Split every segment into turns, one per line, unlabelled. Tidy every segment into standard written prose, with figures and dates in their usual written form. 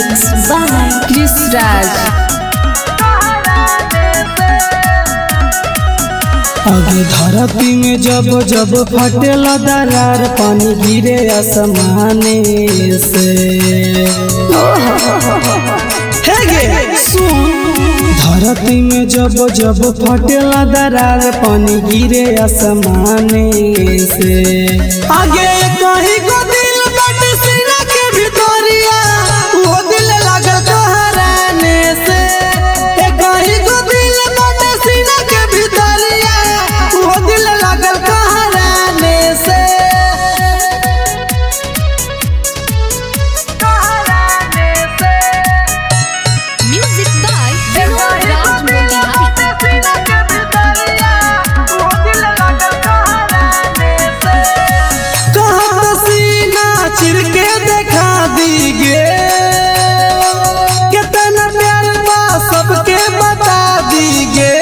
Mix by Chris Raj।
आगे धरती में जब जब फटेला दरार, पानी गिरे आसमाने से। हे गे सुन, धरती में जब जब फटेला दरार, पानी गिरे आसमाने से। आगे कहीं को दिल बट सीना के भितरिया, वो दिल लागल कहराने से। कहीं को दिल बट सीना के भितरिया, वो दिल लागल कहराने से।
Music by Vinod Raj Motihari।
कहत सीना चिर के देखा दीगे, कितना प्यार बा सबके बता दीगे।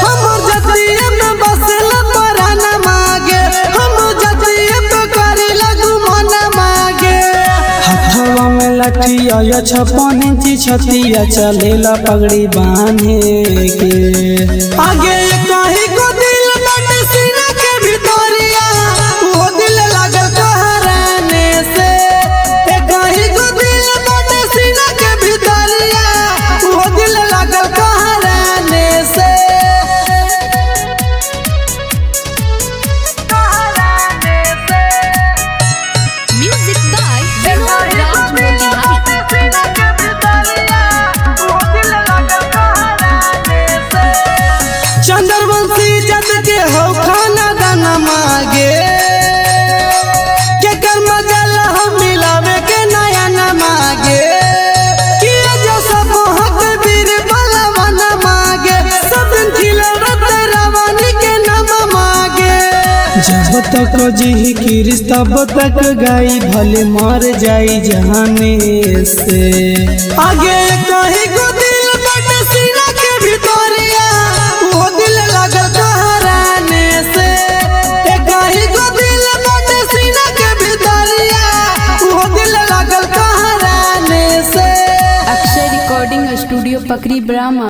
हम जतिये में बसल पराना मांगे, हम जतिये पे करी लगू मन मांगे। हथवा में लठिया या 56 इंची छतिया, चलेला पगड़ी बांधे के। आगे कहीं को दिल बट सीना के भितरिया, वो दिल लागल कहराने से। कहीं को दिल बट सीना के भितरिया, वो दिल लागल कहराने से।
Music by Vinod Raj Motihari।
Chandravanshi जद के हो खाना दाना मांगे, के कर मजल हम मिलावे के नया न मांगे। किया जो सब हक वीर बलवन मांगे, सब दिन खिलौत रावणी के नाम मांगे। जब तक जी की रिश्ता तक गाई, भले मर जाई जहाने से। आगे कहीं को दिल बट सीना के भितरिया, वो दिल लागल कहराने से। कहीं को दिल बट सीना के भितरिया, वो दिल लागल कहराने से।
अक्षय रिकॉर्डिंग स्टूडियो पकरी ब्राह्मण।